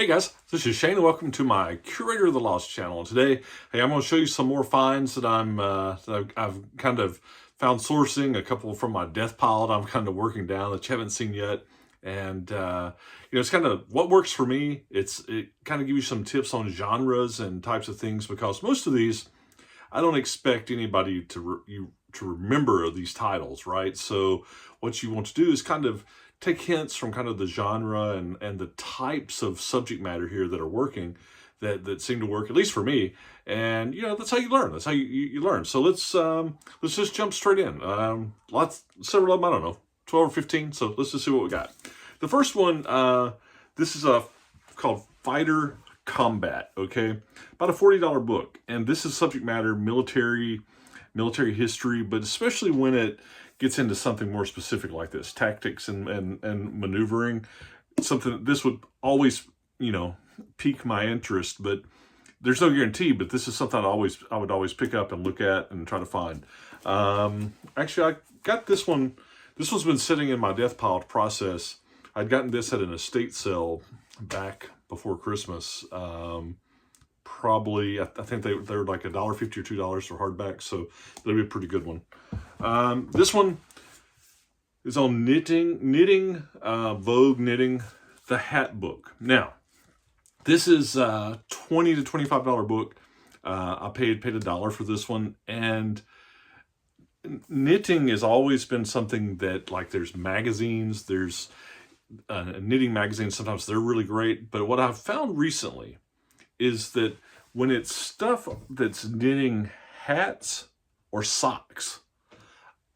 Hey guys, this is Shane and welcome to my Curator of the Lost channel. And today, hey, I'm going to show you some more finds that I've kind of found sourcing, a couple from my death pile that I'm kind of working down that you haven't seen yet. And it's kind of what works for me. It kind of gives you some tips on genres and types of things, because most of these I don't expect anybody to remember these titles, right? So what you want to do is kind of take hints from kind of the genre and the types of subject matter here that are working, that seem to work, at least for me. And that's how you learn. That's how you learn. So let's just jump straight in. Several of them, I don't know, 12 or 15. So let's just see what we got. The first one, this is called Fighter Combat. Okay, about a $40 book, and this is subject matter military history, but especially when it gets into something more specific like this, tactics and maneuvering. Something this would always pique my interest, but there's no guarantee. But this is something I would always pick up and look at and try to find. Actually, I got this one. This one's been sitting in my death pile to process. I'd gotten this at an estate sale back before Christmas. Probably, I think they were like $1.50 or $2 for hardback, so that'll be a pretty good one. This one is on knitting, Vogue Knitting, the Hat Book. Now, this is a $20 to $25 book. I paid $1 for this one, and knitting has always been something that, like, there's magazines, there's knitting magazines, sometimes they're really great, but what I've found recently is that when it's stuff that's knitting hats or socks,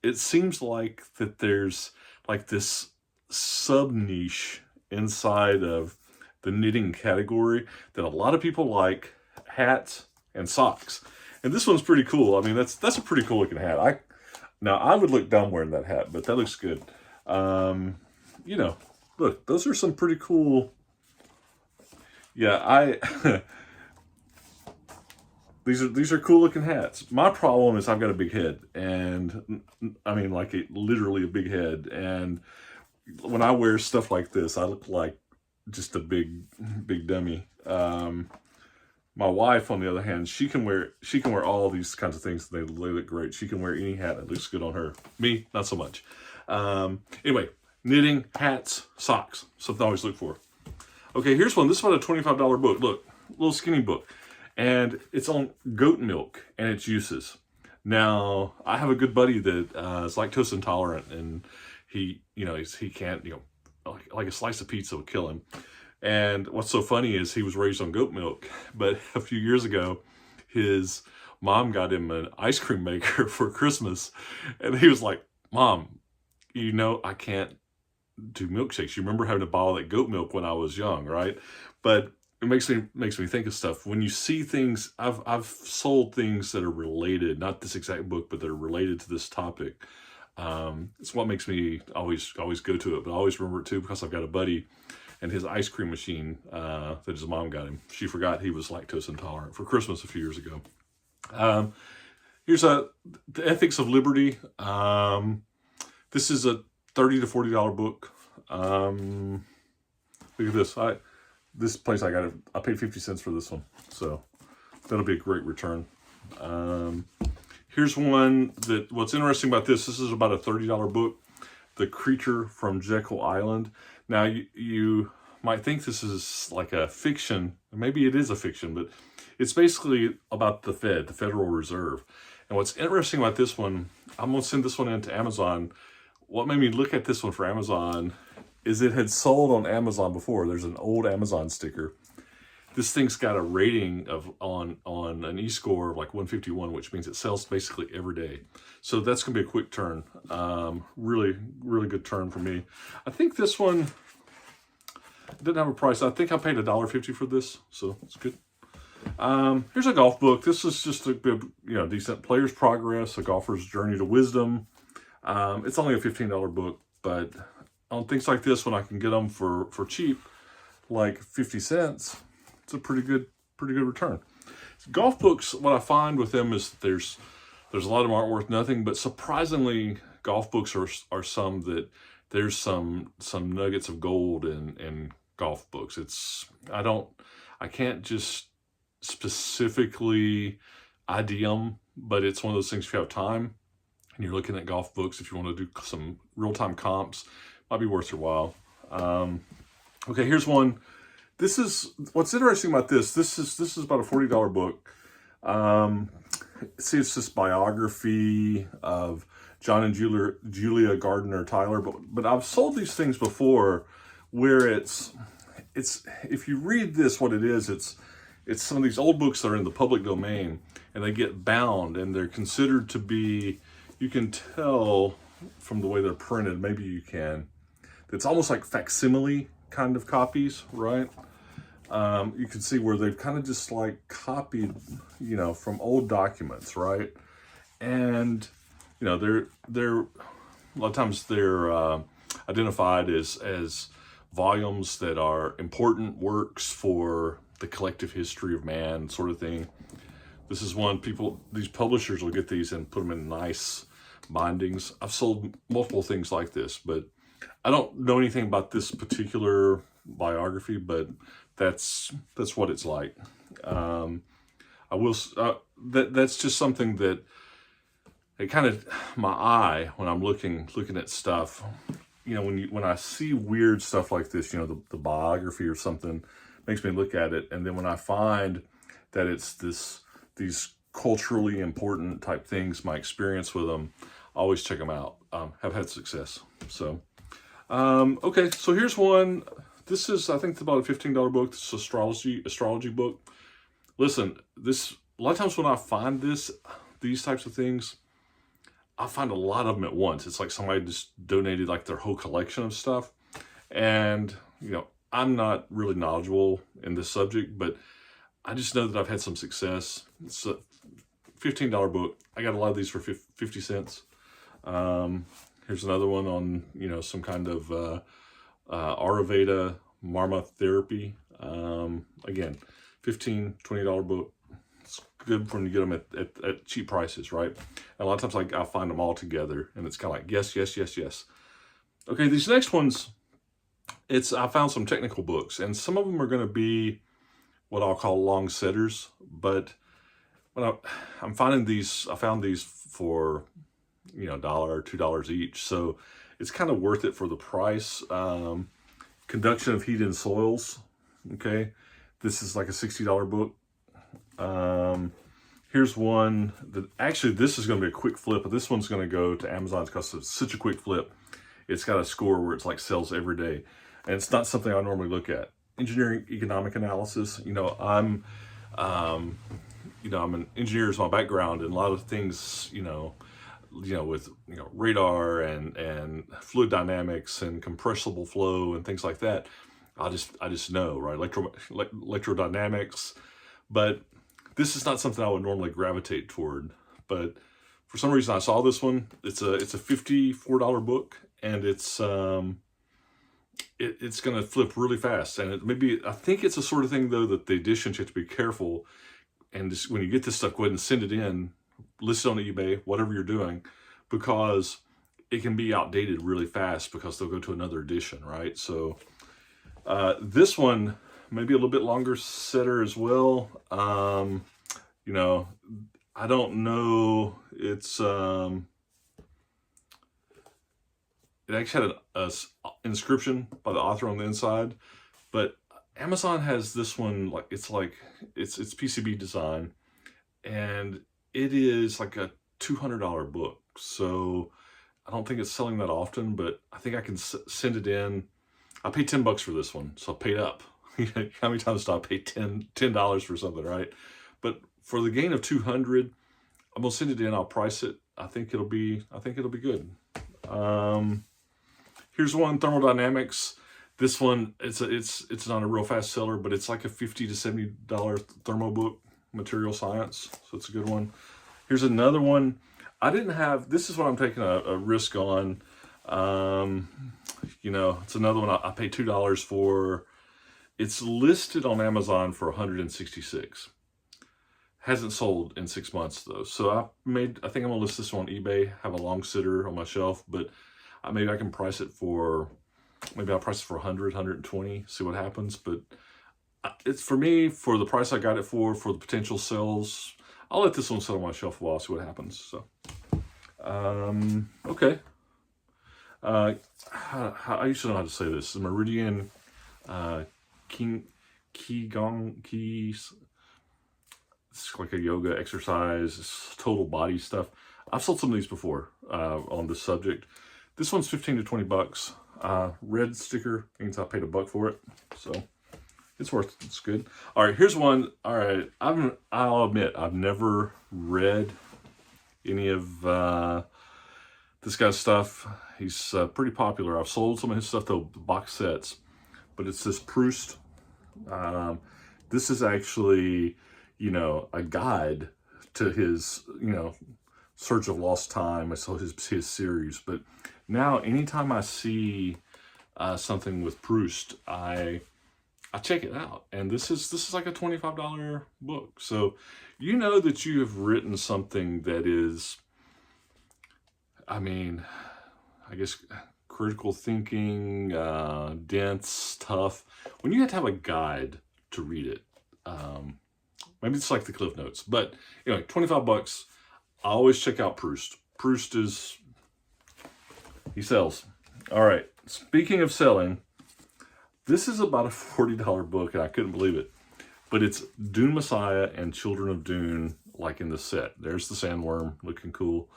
it seems like that there's like this sub niche inside of the knitting category that a lot of people like: hats and socks. And this one's pretty cool. I mean, that's a pretty cool looking hat. I would look dumb wearing that hat, but that looks good. Look, those are some pretty cool. Yeah, these are cool looking hats. My problem is I've got a big head, and I mean, like, literally a big head. And when I wear stuff like this, I look like just a big dummy. My wife, on the other hand, she can wear all these kinds of things. They look great. She can wear any hat that looks good on her. Me, not so much. Anyway, knitting, hats, socks, something I always look for. Okay, here's one. This is about a $25 book. Look, little skinny book. And it's on goat milk and its uses. Now, I have a good buddy that is lactose intolerant, and he can't, like a slice of pizza would kill him. And what's so funny is he was raised on goat milk, but a few years ago, his mom got him an ice cream maker for Christmas, and he was like, "Mom, I can't do milkshakes. You remember having to borrow that goat milk when I was young, right?" But it makes me think of stuff. When you see things, I've sold things that are related, not this exact book, but that are related to this topic. It's what makes me always go to it. But I always remember it too, because I've got a buddy and his ice cream machine that his mom got him. She forgot he was lactose intolerant for Christmas a few years ago. Here's The Ethics of Liberty. This is a $30 to $40 book. Look at this. This place I paid 50 cents for this one, so that'll be a great return. Here's one that, what's interesting about this is about a $30 book, The Creature from Jekyll Island. Now, you might think this is like a fiction. Maybe it is a fiction, but it's basically about the Federal Reserve. And what's interesting about this one, I'm going to send this one into Amazon. What made me look at this one for Amazon is it had sold on Amazon before. There's an old Amazon sticker. This thing's got a rating on an e-score of like 151, which means it sells basically every day. So that's gonna be a quick turn. Really good turn for me. I think this one didn't have a price. I think I paid $1.50 for this, so it's good. Here's a golf book. This is just a decent Player's Progress, A Golfer's Journey to Wisdom. It's only a $15 book, but on things like this, when I can get them for cheap, like 50 cents, it's a pretty good return. Golf books, what I find with them is there's a lot of them aren't worth nothing, but surprisingly, golf books are some that there's some nuggets of gold and golf books. I can't just specifically ID them, but it's one of those things, if you have time and you're looking at golf books, if you want to do some real-time comps, might be worth your while. Okay, here's one. This is, what's interesting about this. This is about a $40 book. See, it's this biography of John and Julia Gardner Tyler, but I've sold these things before, where it's if you read this, what it is, it's some of these old books that are in the public domain, and they get bound, and they're considered to be, you can tell from the way they're printed, maybe you can, it's almost like facsimile kind of copies, right? You can see where they've kind of just like copied, you know, from old documents, right? And, you know, they're a lot of times they're identified as volumes that are important works for the collective history of man, sort of thing. This is one, these publishers will get these and put them in nice bindings. I've sold multiple things like this, but I don't know anything about this particular biography, but that's what it's like. I will, that's just something that it kind of, my eye, when I'm looking at stuff, you know, when I see weird stuff like this, you know, the biography or something, makes me look at it. And then when I find that it's these culturally important type things, my experience with them, I always check them out. Have had success. So, okay, so here's one. This is, I think it's about a $15 book. This is astrology book. Listen, a lot of times when I find these types of things, I find a lot of them at once. It's like somebody just donated like their whole collection of stuff. And, you know, I'm not really knowledgeable in this subject, but I just know that I've had some success. It's a $15 book. I got a lot of these for 50 cents. Here's another one on, you know, some kind of Ayurveda Marma therapy. Again, $15, $20 book. It's good when you get them at cheap prices, right? And a lot of times, like, I find them all together, and it's kind of like, yes, yes, yes, yes. Okay, these next ones, I found some technical books, and some of them are going to be what I'll call long setters, but when I'm finding these, I found these for, you know, $1 or $2 each, so it's kind of worth it for the price. Conduction of heat in soils. Okay, this is like a $60 book. Here's one that actually, this is going to be a quick flip, but this one's going to go to Amazon because it's such a quick flip. It's got a score where it's like sells every day, and it's not something I normally look at. Engineering economic analysis. You know, I'm an engineer is my background, and a lot of things, you know, with, you know, radar and fluid dynamics and compressible flow and things like that, I just know, right? Electrodynamics, but this is not something I would normally gravitate toward. But for some reason, I saw this one. It's a $54 book, and it's going to flip really fast. And I think it's a sort of thing though that the editions, you have to be careful. And just, when you get this stuff, go ahead and send it in. List it on eBay, whatever you're doing, because it can be outdated really fast because they'll go to another edition, right? So this one may be a little bit longer setter as well. You know, I don't know. It's it actually had an inscription by the author on the inside, but Amazon has this one, it's PCB design, and it is like a $200 book. So I don't think it's selling that often, but I think I can send it in. I paid $10 for this one, so I paid up. How many times do I pay $10 for something, right? But for the gain of $200, I'm gonna send it in. I'll price it. I think it'll be good. Here's one, thermodynamics. This one, it's not a real fast seller, but it's like a $50 to $70 thermo book, material science. So it's a good one. Here's another one. This is what I'm taking a risk on. You know, it's another one I paid $2 for. It's listed on Amazon for $166. Hasn't sold in 6 months though. So I think I'm gonna list this one on eBay, have a long sitter on my shelf, but maybe I can price it for maybe I'll price it for 100, 120, see what happens. But it's, for me, for the price I got it for the potential sales, I'll let this one sit on my shelf a while, see what happens. So, okay. I used to know how to say this. The Meridian Qigong keys. It's like a yoga exercise. It's total body stuff. I've sold some of these before on this subject. This one's 15 to 20 bucks. Red sticker means I paid $1 for it, so it's worth it. It's good. All right, here's one. All right, I'll admit I've never read any of this guy's stuff. He's pretty popular. I've sold some of his stuff, though, box sets. But it's this Proust. This is actually, you know, a guide to his, you know, Search of Lost Time. I saw his series. But now, anytime I see something with Proust, I check it out. And this is like a $25 book. So you know that you have written something that is, I mean, I guess critical thinking, dense, tough. When you have to have a guide to read it, maybe it's like the Cliff Notes. But anyway, 25 bucks. I always check out Proust. Proust is, he sells. All right. Speaking of selling, this is about a $40 book, and I couldn't believe it. But it's Dune Messiah and Children of Dune, like in the set. There's the sandworm looking cool.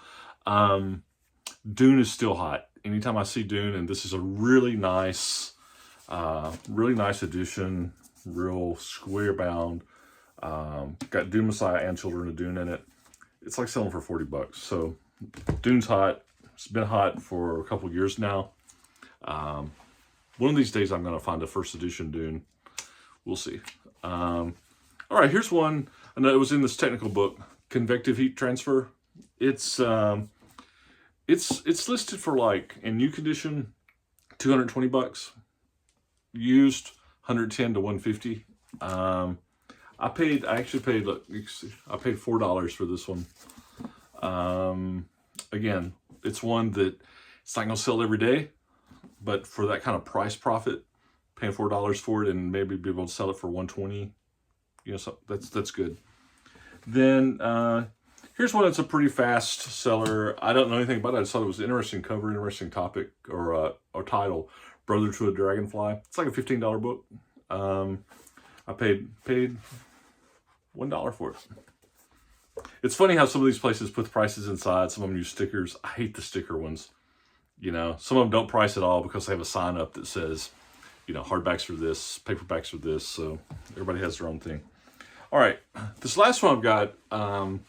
Dune is still hot. Anytime I see Dune, and this is a really nice edition, real square bound. Got Dune Messiah and Children of Dune in it. It's like selling for 40 bucks. So Dune's hot. It's been hot for a couple years now. One of these days I'm going to find a first edition Dune. We'll see. All right, here's one. I know it was in this technical book, Convective Heat Transfer. It's listed for, like, in new condition, 220 bucks. Used, 110 to 150. I actually paid, look, I paid $4 for this one. Again, it's one that it's not going to sell every day, but for that kind of price profit, paying $4 for it and maybe be able to sell it for 120, you know, so that's good. Then, here's one that's a pretty fast seller. I don't know anything about it. I just thought it was an interesting cover, interesting topic, or title. Brother to a Dragonfly. It's like a $15 book. I paid $1 for it. It's funny how some of these places put the prices inside. Some of them use stickers. I hate the sticker ones. You know, some of them don't price at all because they have a sign up that says, you know, hardbacks are this, paperbacks are this. So everybody has their own thing. All right, this last one I've got, and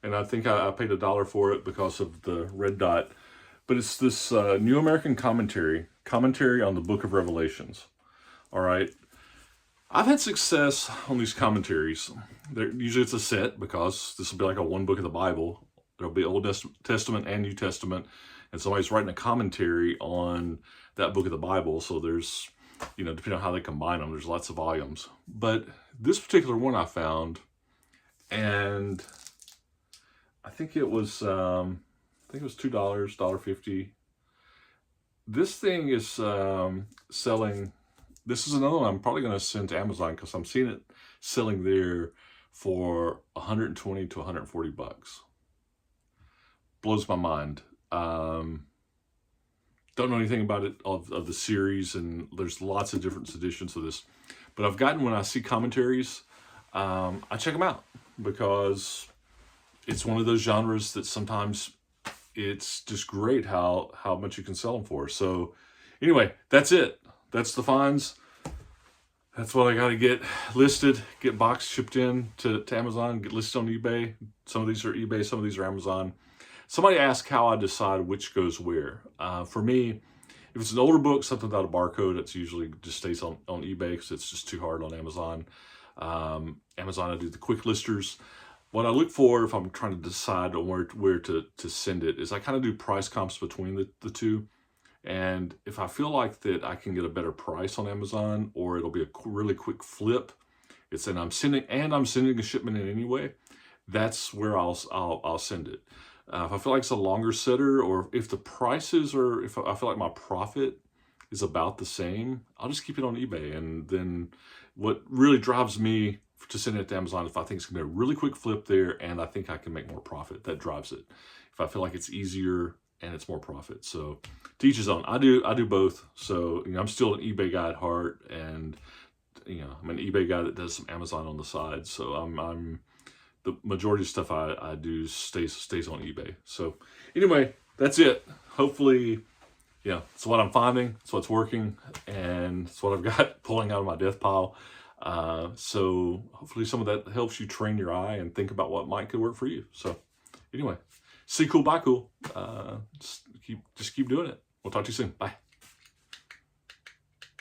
I think I paid $1 for it because of the red dot, but it's this New American Commentary on the Book of Revelations. All right, I've had success on these commentaries. Usually it's a set because this will be like a one book of the Bible. There'll be Old Testament and New Testament, and somebody's writing a commentary on that book of the Bible. So there's, you know, depending on how they combine them, there's lots of volumes. But this particular one I found, and I think it was $2, $1.50. This thing is selling. This is another one I'm probably going to send to Amazon because I'm seeing it selling there for 120 to 140 bucks. Blows my mind. Don't know anything about it of the series, and there's lots of different editions of this. But I've gotten, when I see commentaries, I check them out because it's one of those genres that sometimes it's just great how much you can sell them for. So anyway, that's it. That's the finds. That's what I got to get listed, get boxed, shipped in to Amazon, get listed on eBay. Some of these are eBay, some of these are Amazon. Somebody asked how I decide which goes where. For me, if it's an older book, something without a barcode, it's usually just stays on eBay because it's just too hard on Amazon. Amazon, I do the quick listers. What I look for if I'm trying to decide on where to send it is I kind of do price comps between the two. And if I feel like that I can get a better price on Amazon, or it'll be a really quick flip, it's and I'm sending a shipment in anyway, that's where I'll send it. If I feel like it's a longer setter, or if the prices are, if I feel like my profit is about the same, I'll just keep it on eBay. And then what really drives me to send it to Amazon, if I think it's gonna be a really quick flip there and I think I can make more profit, that drives it. If I feel like it's easier and it's more profit. So to each his own. I do both. So, you know, I'm still an eBay guy at heart, and, you know, I'm an eBay guy that does some Amazon on the side. So I'm the majority of stuff I do stays on eBay. So anyway, that's it. Hopefully, yeah, it's what I'm finding, it's what's working, and it's what I've got pulling out of my death pile. So hopefully some of that helps you train your eye and think about what might could work for you. So anyway, see cool, buy cool. Just keep doing it. We'll talk to you soon. Bye.